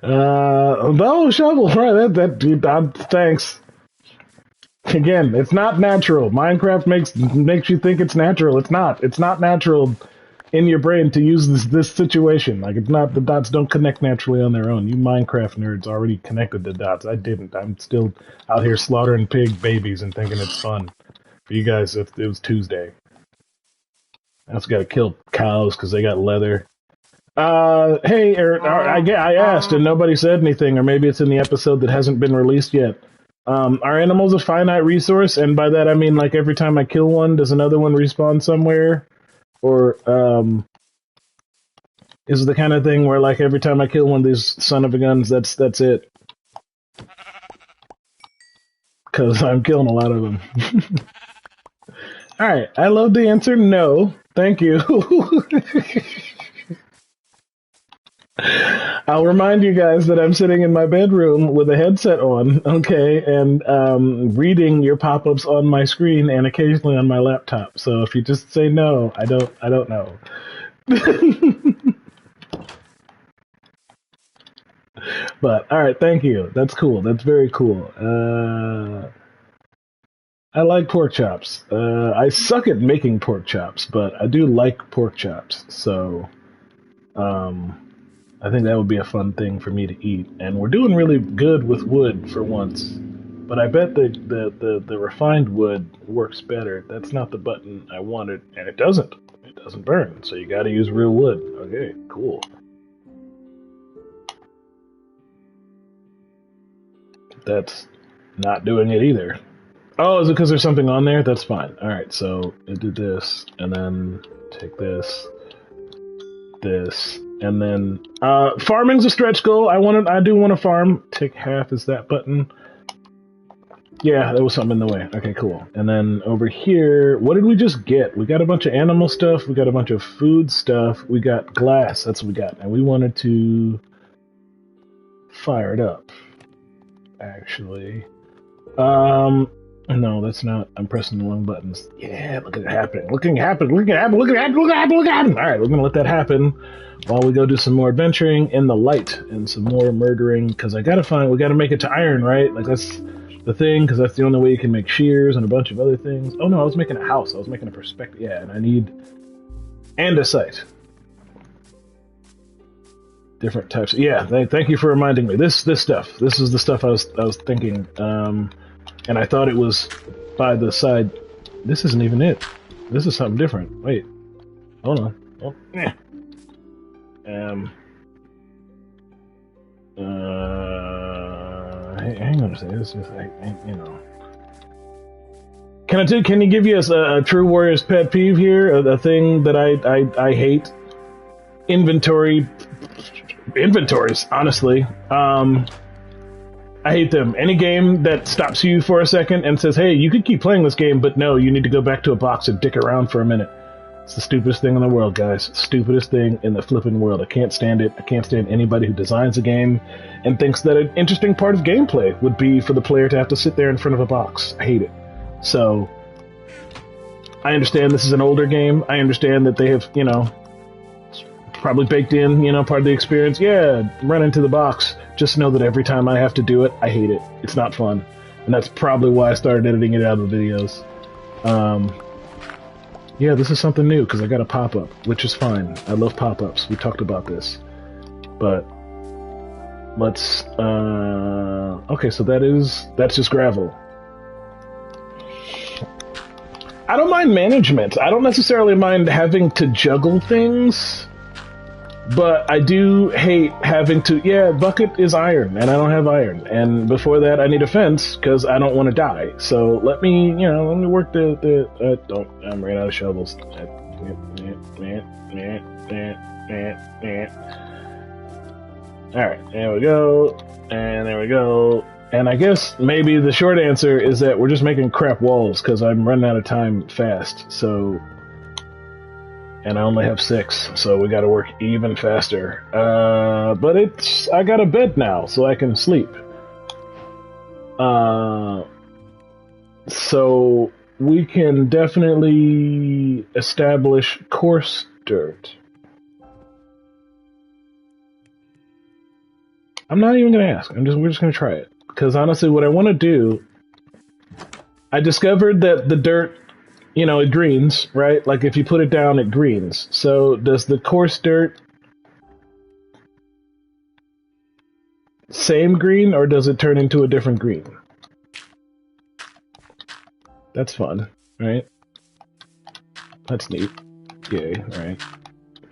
No shovel, right? Thanks. Again, it's not natural. Minecraft makes you think it's natural. It's not. It's not natural in your brain to use this situation. Like, it's not. The dots don't connect naturally on their own. You Minecraft nerds already connected the dots. I didn't. I'm still out here slaughtering pig babies and thinking it's fun. For you guys, it was Tuesday. I also got to kill cows because they got leather. Hey, I asked and nobody said anything, or maybe it's in the episode that hasn't been released yet. Are animals a finite resource? And by that I mean, like, every time I kill one, does another one respawn somewhere? Or, is it the kind of thing where, like, every time I kill one of these son of a guns, that's it? Because I'm killing a lot of them. Alright, I love the answer no. Thank you. I'll remind you guys that I'm sitting in my bedroom with a headset on, okay, and reading your pop-ups on my screen and occasionally on my laptop. So if you just say no, I don't know. But all right, thank you. That's cool. That's very cool. I like pork chops. I suck at making pork chops, but I do like pork chops. So, I think that would be a fun thing for me to eat. And we're doing really good with wood for once. But I bet the refined wood works better. That's not the button I wanted, and it doesn't. It doesn't burn, so you gotta use real wood. Okay, cool. That's not doing it either. Oh, is it because there's something on there? That's fine. Alright, so I do this, and then take this, and then farming's a stretch goal. I do want to farm. Take half is that button. Yeah, there was something in the way. Okay, cool. And then over here, what did we just get? We got a bunch of animal stuff. We got a bunch of food stuff. We got glass. That's what we got. And we wanted to fire it up, actually. No, that's not. I'm pressing the wrong buttons. Yeah, look at it happening. Look at it happen. All right, we're going to let that happen while we go do some more adventuring in the light and some more murdering, because we got to make it to iron, right? Like, that's the thing, because that's the only way you can make shears and a bunch of other things. Oh, no, I was making a house. I was making a perspective. Yeah, and I need andesite. different types. Yeah, thank you for reminding me. This stuff. This is the stuff I was thinking. And I thought it was by the side. This isn't even it. This is something different. Wait, hold on. Oh, yeah. Hang on a second. This is like, you know. Can you give you a True Warrior's pet peeve here? A thing that I hate. Inventories, honestly. I hate them. Any game that stops you for a second and says, hey, you could keep playing this game, but no, you need to go back to a box and dick around for a minute. It's the stupidest thing in the world, guys. Stupidest thing in the flipping world. I can't stand it. I can't stand anybody who designs a game and thinks that an interesting part of gameplay would be for the player to have to sit there in front of a box. I hate it. So, I understand this is an older game. I understand that they have, you know, probably baked in, you know, part of the experience. Yeah, run into the box. Just know that every time I have to do it, I hate it. It's not fun. And that's probably why I started editing it out of the videos. Yeah, this is something new, because I got a pop-up, which is fine. I love pop-ups. We talked about this. But, let's, okay, so that's just gravel. I don't mind management. I don't necessarily mind having to juggle things. But I do hate having to, yeah, bucket is iron, and I don't have iron. And before that, I need a fence, because I don't want to die. So let me work I'm running out of shovels. Alright, there we go. And there we go. And I guess maybe the short answer is that we're just making crap walls, because I'm running out of time fast, so... And I only have 6, so we gotta work even faster. But I got a bed now, so I can sleep. So we can definitely establish coarse dirt. I'm not even gonna ask. We're just gonna try it. Because honestly, what I want to do, I discovered that the dirt, you know, it greens, right? Like if you put it down, it greens. So does the coarse dirt same green, or does it turn into a different green? That's fun, right? That's neat. Yay, right?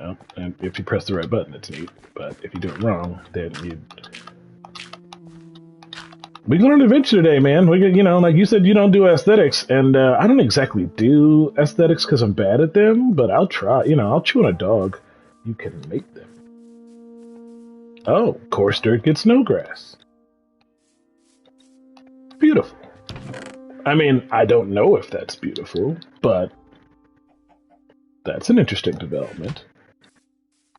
Oh, and if you press the right button, it's neat. But if you do it wrong, then you... We learned adventure today, man. We get, you know, like you said, you don't do aesthetics, and I don't exactly do aesthetics because I'm bad at them, but I'll try. You know, I'll chew on a dog. You can make them. Oh, coarse dirt gets no grass. Beautiful. I mean, I don't know if that's beautiful, but that's an interesting development.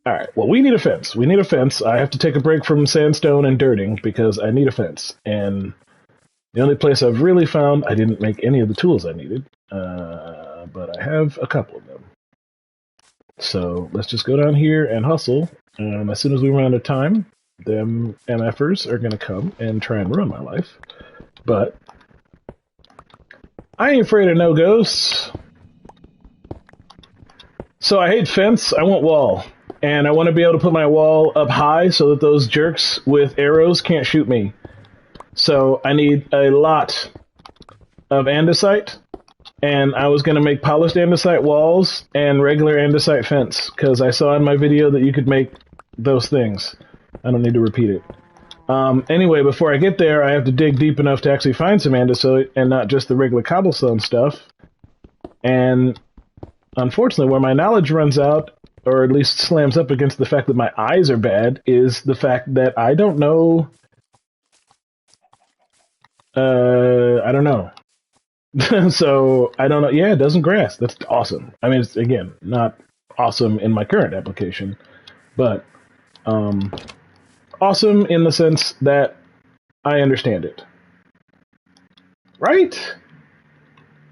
All right, well, we need a fence. We need a fence. I have to take a break from sandstone and dirting because I need a fence. And the only place I've really found, I didn't make any of the tools I needed, but I have a couple of them. So let's just go down here and hustle. As soon as we run out of time, them MFers are going to come and try and ruin my life. But I ain't afraid of no ghosts. So I hate fence. I want wall. And I want to be able to put my wall up high so that those jerks with arrows can't shoot me. So I need a lot of andesite. And I was going to make polished andesite walls and regular andesite fence. Because I saw in my video that you could make those things. I don't need to repeat it. Anyway, before I get there, I have to dig deep enough to actually find some andesite and not just the regular cobblestone stuff. And unfortunately, where my knowledge runs out, or at least slams up against the fact that my eyes are bad, is the fact that I don't know... I don't know. So, I don't know. Yeah, it doesn't grass. That's awesome. I mean, it's, again, not awesome in my current application, but awesome in the sense that I understand it. Right?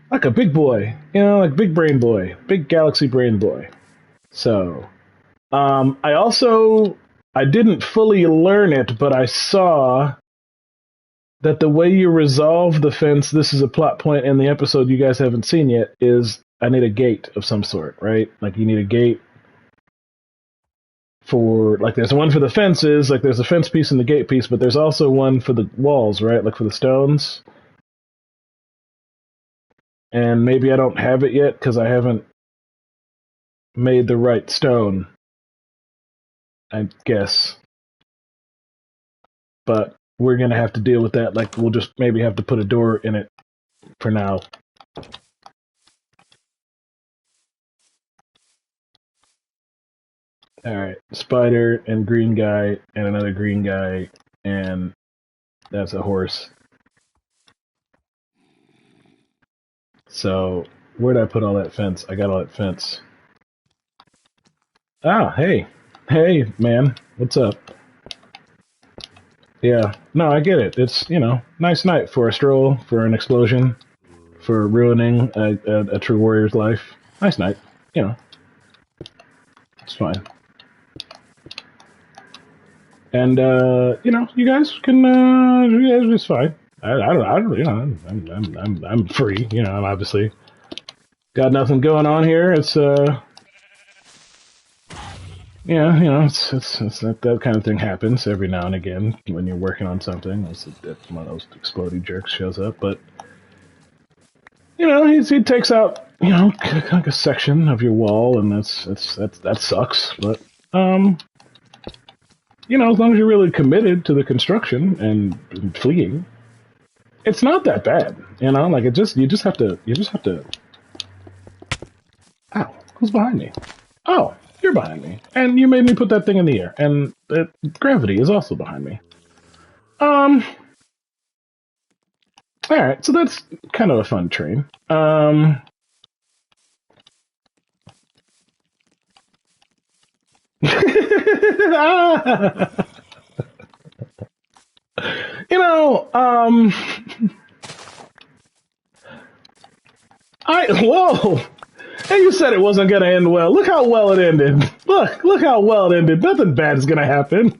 Like a big boy. You know, like big brain boy. Big galaxy brain boy. So, I didn't fully learn it, but I saw that the way you resolve the fence, this is a plot point in the episode you guys haven't seen yet, is I need a gate of some sort, right? Like you need a gate for, like, there's one for the fences, like there's a fence piece and the gate piece, but there's also one for the walls, right? Like for the stones. And maybe I don't have it yet because I haven't made the right stone, I guess. But we're going to have to deal with that. Like, we'll just maybe have to put a door in it for now. Alright, spider and green guy and another green guy, and that's a horse. So, where'd I put all that fence? I got all that fence. Ah, hey. Hey, man. What's up? Yeah. No, I get it. It's, nice night for a stroll, for an explosion, for ruining a true warrior's life. Nice night. It's fine. And, you guys can, it's fine. I'm free, I'm obviously got nothing going on here. It's, it's that kind of thing happens every now and again when you're working on something. It's one of those exploding jerks shows up, but he takes out like a section of your wall, and that sucks. But as long as you're really committed to the construction and fleeing, it's not that bad. Like you just have to. Ow! Who's behind me? Oh. You're behind me, and you made me put that thing in the air, and gravity is also behind me. All right, so that's kind of a fun train. Whoa! Hey, you said it wasn't going to end well. Look how well it ended. Look how well it ended. Nothing bad is going to happen.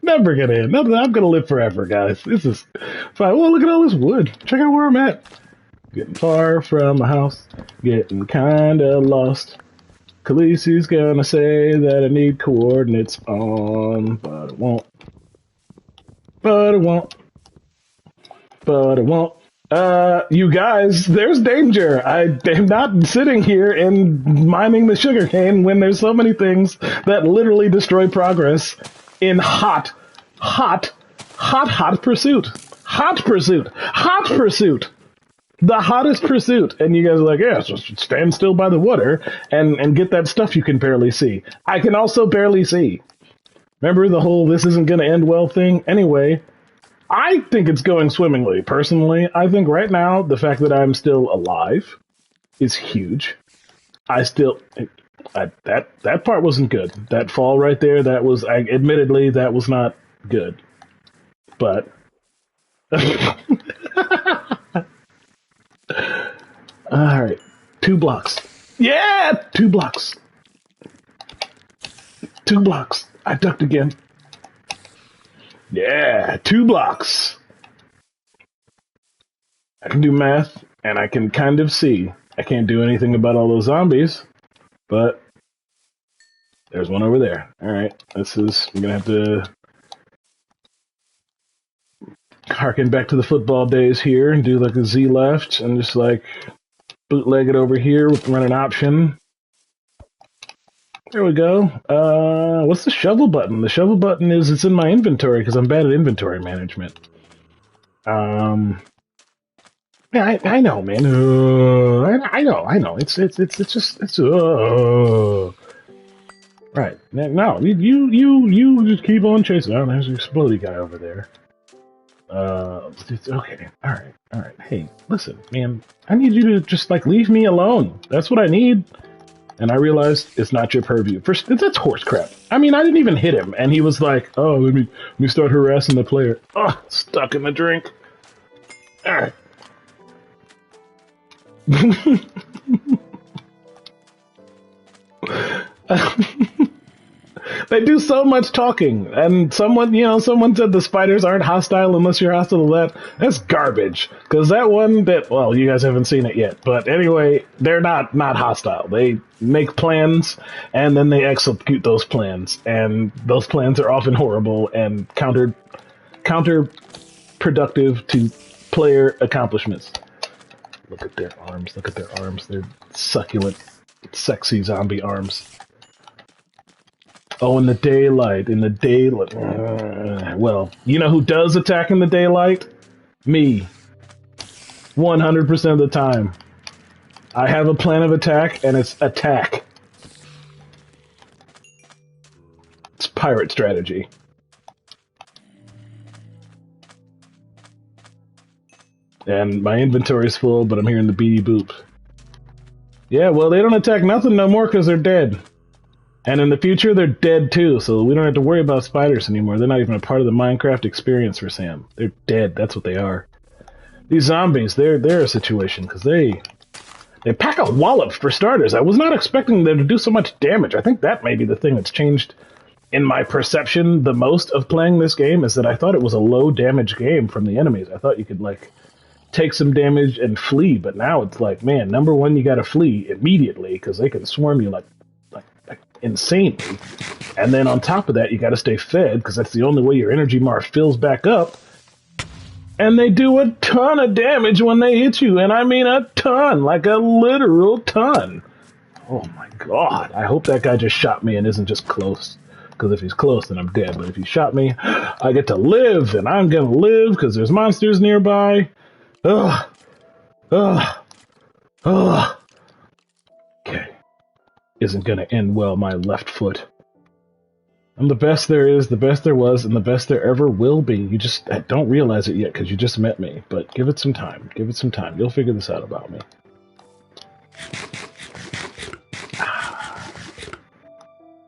Never going to end. I'm going to live forever, guys. This is fine. Well, look at all this wood. Check out where I'm at. Getting far from the house. Getting kind of lost. Khaleesi's going to say that I need coordinates on, but it won't. But it won't. But it won't. You guys, there's danger. I am not sitting here and mining the sugarcane when there's so many things that literally destroy progress in hot pursuit. Hot pursuit. The hottest pursuit. And you guys are like, yeah, so stand still by the water and get that stuff you can barely see. I can also barely see. Remember the whole this isn't going to end well thing? Anyway, I think it's going swimmingly. Personally, I think right now the fact that I'm still alive is huge. That part wasn't good. That fall right there, admittedly that was not good. But all right, 2 blocks. Yeah, 2 blocks. 2 blocks. I ducked again. Yeah, 2 blocks. I can do math, and I can kind of see. I can't do anything about all those zombies, but there's one over there. Alright, I'm gonna have to harken back to the football days here and do like a Z left and just like bootleg it over here with run an option. There we go. What's the shovel button? The shovel button it's in my inventory because I'm bad at inventory management. Yeah, I know, man. I know. It's just. Right. No, you just keep on chasing. Oh, there's an exploding guy over there. Okay. All right. Hey, listen, man. I need you to just leave me alone. That's what I need. And I realized it's not your purview. First, that's horse crap. I mean, I didn't even hit him, and he was like, "Oh, let me start harassing the player." Oh, stuck in the drink. All right. They do so much talking, and someone said the spiders aren't hostile unless you're hostile to that. That's garbage. Because that one well, you guys haven't seen it yet, but anyway, they're not hostile. They make plans, and then they execute those plans, and those plans are often horrible and counterproductive to player accomplishments. Look at their arms. Look at their arms. They're succulent, sexy zombie arms. Oh, in the daylight. Well, you know who does attack in the daylight? Me. 100% of the time. I have a plan of attack, and it's attack. It's pirate strategy. And my inventory's full, but I'm hearing the beady boop. Yeah, well, they don't attack nothing no more because they're dead. And in the future, they're dead too, so we don't have to worry about spiders anymore. They're not even a part of the Minecraft experience for Sam. They're dead, that's what they are. These zombies, they're a situation, because they pack a wallop for starters. I was not expecting them to do so much damage. I think that may be the thing that's changed in my perception the most of playing this game, is that I thought it was a low damage game from the enemies. I thought you could, like, take some damage and flee, but now it's like, man, number one, you gotta flee immediately, because they can swarm you like insanely. And then on top of that, you gotta stay fed, because that's the only way your energy bar fills back up. And they do a ton of damage when they hit you, and I mean a ton, like a literal ton. Oh my god, I hope that guy just shot me and isn't just close. Because if he's close, then I'm dead. But if he shot me, I get to live, and I'm gonna live, because there's monsters nearby. Ugh. Ugh. Ugh. Okay. Isn't gonna end well, my left foot. I'm the best there is, the best there was, and the best there ever will be. You just don't realize it yet, because you just met me. But give it some time. Give it some time. You'll figure this out about me.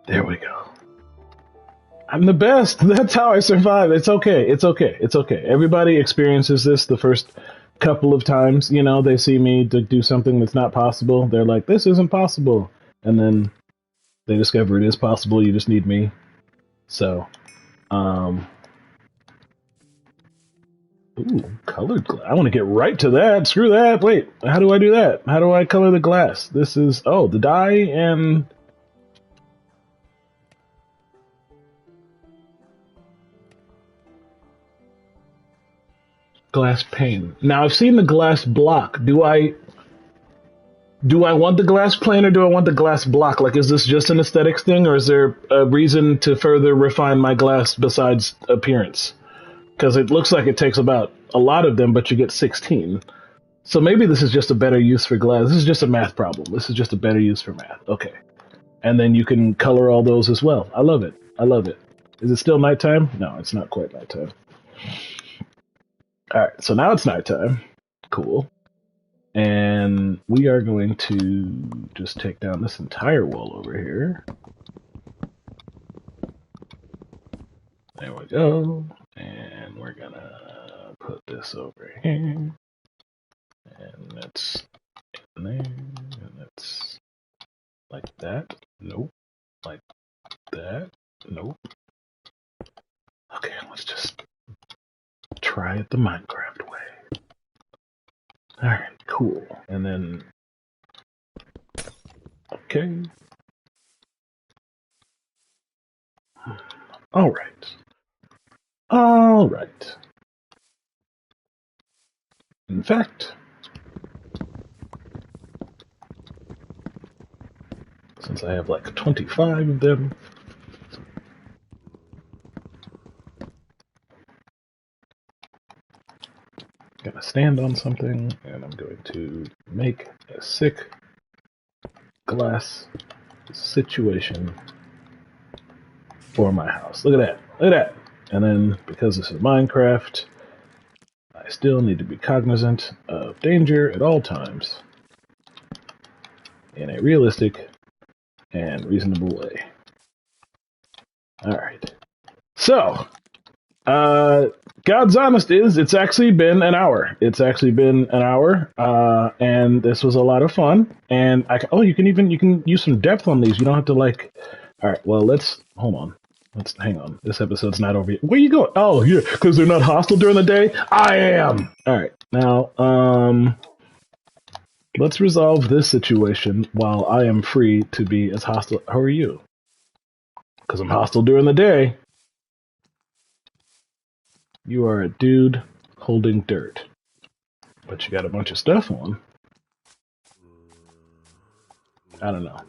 There we go. I'm the best. That's how I survive. It's okay. It's okay. It's okay. Everybody experiences this the first couple of times. You know, they see me do something that's not possible. They're like, this isn't possible. And then they discover it is possible. You just need me. So, ooh, colored glass. I want to get right to that. Screw that. Wait, how do I do that? How do I color the glass? This is, oh, the dye and... glass pane. Now, I've seen the glass block. Do I want the glass plane, or do I want the glass block? Like, is this just an aesthetics thing, or is there a reason to further refine my glass besides appearance? Because it looks like it takes about a lot of them, but you get 16. So maybe this is just a better use for glass. This is just a math problem. This is just a better use for math. Okay. And then you can color all those as well. I love it. I love it. Is it still nighttime? No, it's not quite nighttime. All right, so now it's nighttime. Cool. And we are going to just take down this entire wall over here. There we go. And we're gonna put this over here. And that's in there. And that's like that. Nope. Like that. Nope. Okay, let's just try it the Minecraft way. Alright, cool. And then... okay. Alright. Alright. In fact... since I have like 25 of them... gonna stand on something, and I'm going to make a sick glass situation for my house. Look at that. Look at that. And then, because this is Minecraft, I still need to be cognizant of danger at all times in a realistic and reasonable way. Alright. So, God's honest is, it's actually been an hour. It's actually been an hour, and this was a lot of fun. And you can use some depth on these. You don't have to like All right. Well, let's hold on. Let's hang on. This episode's not over yet. Where you going? Oh, yeah, because they're not hostile during the day. I am. All right. Now, let's resolve this situation while I am free to be as hostile. How are you? Because I'm hostile during the day. You are a dude holding dirt, but you got a bunch of stuff on. I don't know.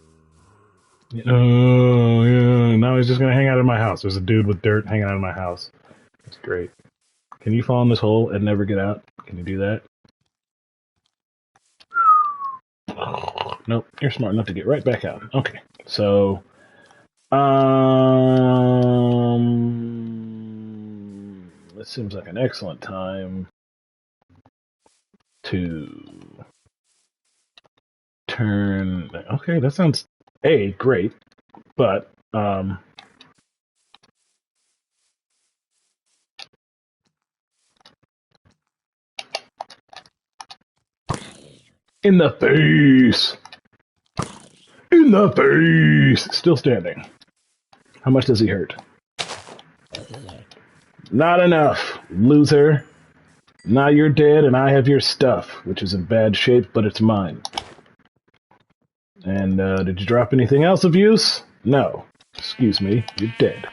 Oh, yeah. Now he's just going to hang out in my house. There's a dude with dirt hanging out in my house. That's great. Can you fall in this hole and never get out? Can you do that? Nope. You're smart enough to get right back out. Okay. So, this seems like an excellent time to turn. Okay, that sounds great, but in the face, in the face, still standing. How much does he hurt? Not enough, loser. Now you're dead, and I have your stuff, which is in bad shape, but it's mine. And did you drop anything else of use? No. Excuse me, you're dead.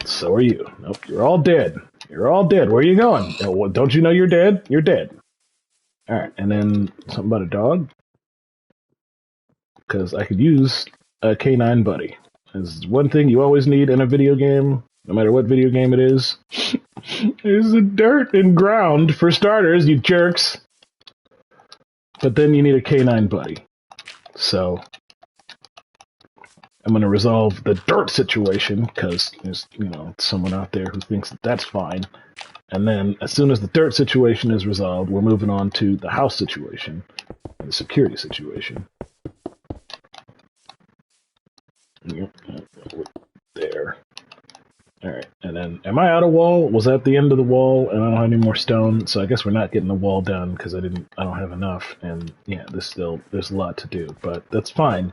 So are you. Nope, you're all dead. You're all dead. Where are you going? Oh, don't you know you're dead? You're dead. All right, and then something about a dog? Because I could use a canine buddy. There's one thing you always need in a video game, no matter what video game it is, is the dirt and ground, for starters, you jerks. But then you need a canine buddy. So I'm going to resolve the dirt situation, because there's, someone out there who thinks that's fine. And then as soon as the dirt situation is resolved, we're moving on to the house situation, the security situation. Yep, there. All right, and then am I out of wall? Was that the end of the wall? And I don't have any more stone, so I guess we're not getting the wall done because I don't have enough. And yeah, there's a lot to do, but that's fine.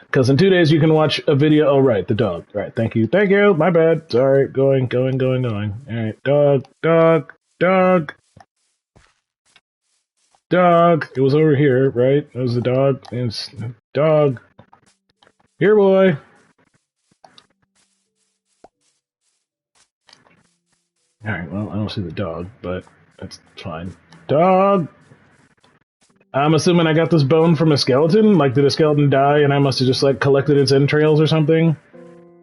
Because in 2 days you can watch a video. Oh right, the dog. All right, thank you. My bad. Sorry, going. All right, dog. It was over here, right? It was the dog. It's dog. Here, boy. Alright, well, I don't see the dog, but that's fine. Dog! I'm assuming I got this bone from a skeleton? Like, did a skeleton die and I must have just, collected its entrails or something?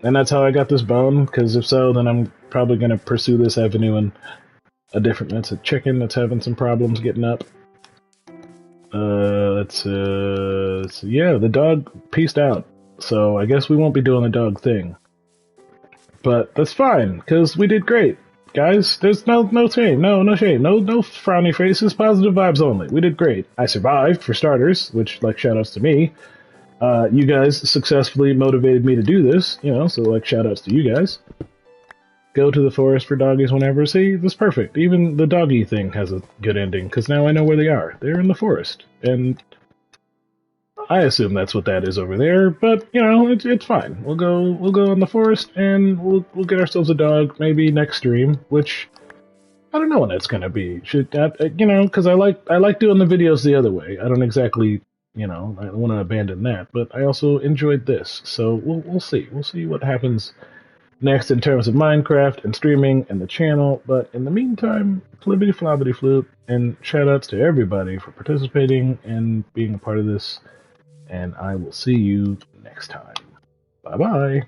And that's how I got this bone? Because if so, then I'm probably going to pursue this avenue in a different... That's a chicken that's having some problems getting up. Yeah, the dog pieced out. So I guess we won't be doing the dog thing. But that's fine, because we did great. Guys, there's no shame, no shame, no frowny faces, positive vibes only. We did great. I survived, for starters, which, shoutouts to me. You guys successfully motivated me to do this, so, shoutouts to you guys. Go to the forest for doggies whenever. See, that's perfect. Even the doggy thing has a good ending, because now I know where they are. They're in the forest. And I assume that's what that is over there, but it's fine. We'll go in the forest and we'll get ourselves a dog maybe next stream, which I don't know when that's gonna be. Because I like doing the videos the other way. I don't exactly I don't want to abandon that, but I also enjoyed this, so we'll see. We'll see what happens next in terms of Minecraft and streaming and the channel. But in the meantime, flibbity flobbity floop, and shoutouts to everybody for participating and being a part of this. And I will see you next time. Bye-bye.